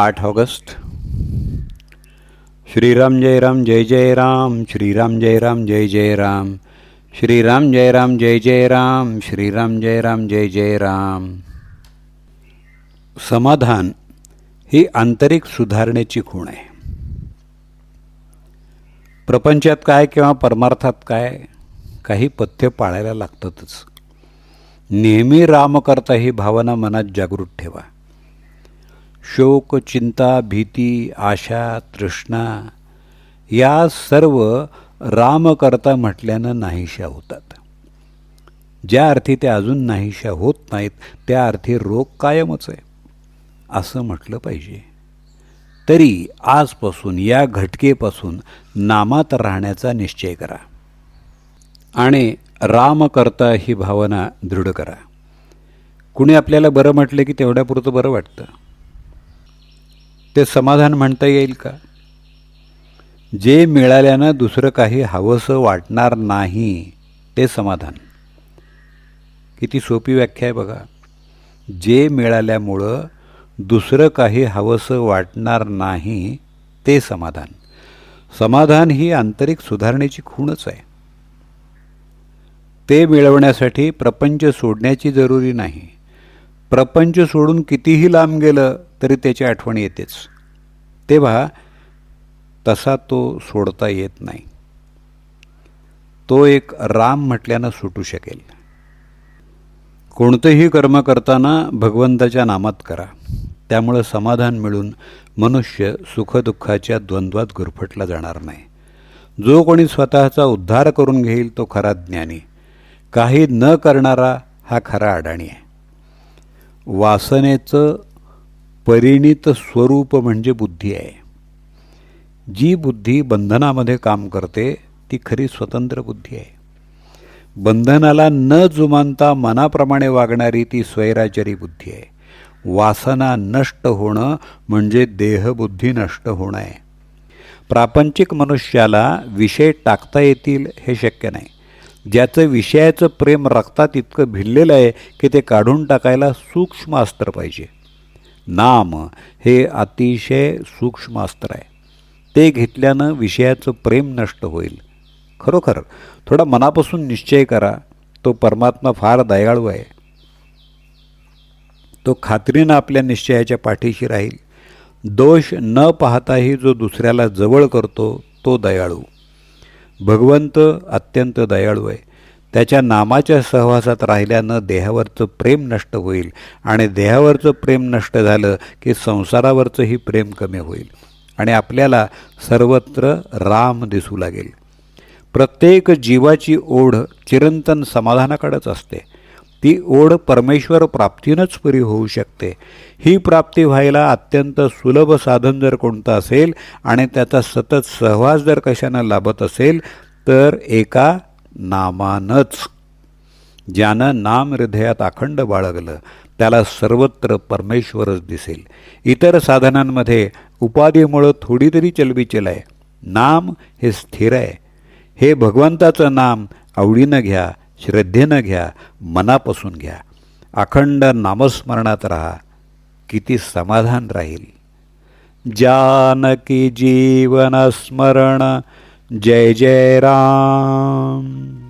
8 August. Shriram जय राम जय जय राम, श्रीराम जय राम जय जय राम, श्रीराम जय राम जय जय राम, श्रीराम जय राम जय जय राम. समाधान ही आंतरिक सुधारणेची खूण आहे. प्रपंचात काय किंवा परमार्थात काय, काही पथ्य पाळायला लागतातच. नेहमी राम करता ही भावना मनात जागृत ठेवा. शोक, चिंता, भीती, आशा, तृष्णा या सर्व राम करता म्हटल्यानं नाहीशा होतात. ज्या अर्थी त्या अजून नाहीशा होत नाहीत त्या अर्थी रोग कायमच आहे असं म्हटलं पाहिजे. तरी आजपासून या घटकेपासून नामात राहण्याचा निश्चय करा आणि राम करता ही भावना दृढ करा. कुणी आपल्याला बरं म्हटलं की तेवढ्यापुरतं बरं वाटतं. ते समाधान म्हणता येईल का? जे मिळाल्यानं दुसरं काही हवंसं वाटणार नाही ते समाधान. किती सोपी व्याख्या आहे बघा. जे मिळाल्यामुळं दुसरं काही हवंसं वाटणार नाही ते समाधान. समाधान ही आंतरिक सुधारणेची खूणच आहे. ते मिळवण्यासाठी प्रपंच सोडण्याची जरुरी नाही. प्रपंच सोडून कितीही लांब गेलं तरी त्याची आठवण येतेच. तेव्हा तसा तो सोडता येत नाही. तो एक राम म्हटल्यानं सुटू शकेल. कोणतेही कर्म करताना भगवंताच्या नामात करा. त्यामुळं समाधान मिळून मनुष्य सुखदुःखाच्या द्वंद्वात गुरफटला जाणार नाही. जो कोणी स्वतःचा उद्धार करून घेईल तो खरा ज्ञानी. काही न करणारा हा खरा अडाणी आहे. वासनेचं परिणित स्वरूप म्हणजे बुद्धी आहे. जी बुद्धी बंधनामध्ये काम करते ती खरी स्वतंत्र बुद्धी आहे. बंधनाला न जुमानता मनाप्रमाणे वागणारी ती स्वैराचारी बुद्धी आहे. वासना नष्ट होणं म्हणजे देहबुद्धी नष्ट होणं आहे. प्रापंचिक मनुष्याला विषय टाकता येतील हे शक्य नाही. ज्याचं विषयाचं प्रेम रक्तात इतकं भिडलेलं आहे की ते काढून टाकायला सूक्ष्म अस्त्र पाहिजे. नाम हे अतिशय सूक्ष्म अस्त्र आहे. ते घेतल्यानं विषयाचं प्रेम नष्ट होईल. खरोखर थोडा मनापासून निश्चय करा. तो परमात्मा फार दयाळू आहे. तो खात्रीनं आपल्या निश्चयाच्या पाठीशी राहील. दोष न पाहताही जो दुसऱ्याला जवळ करतो तो दयाळू. भगवंत अत्यंत दयाळू आहे. त्याच्या नामाच्या सहवासात राहिल्यानं देहावरचं प्रेम नष्ट होईल आणि देहावरचं प्रेम नष्ट झालं की संसारावरचंही प्रेम कमी होईल आणि आपल्याला सर्वत्र राम दिसू लागेल. प्रत्येक जीवाची ओढ चिरंतन समाधानाकडेच असते. ती ओढ परमेश्वर प्राप्तीनंच पुरी होऊ शकते. ही प्राप्ती व्हायला अत्यंत सुलभ साधन जर कोणतं असेल आणि त्याचा सतत सहवास जर कशानं लाभत असेल तर एका नामानंच. ज्यानं नाम हृदयात अखंड बाळगलं त्याला सर्वत्र परमेश्वरच दिसेल. इतर साधनांमध्ये उपाधीमुळं थोडी तरी चलबिचल आहे. नाम हे स्थिर आहे. हे भगवंताचं नाम आवडीनं घ्या, श्रद्धेनं घ्या, मनापासून घ्या. अखंड नामस्मरणात राहा. किती समाधान राहील. जानकी जीवन स्मरण जय जय राम.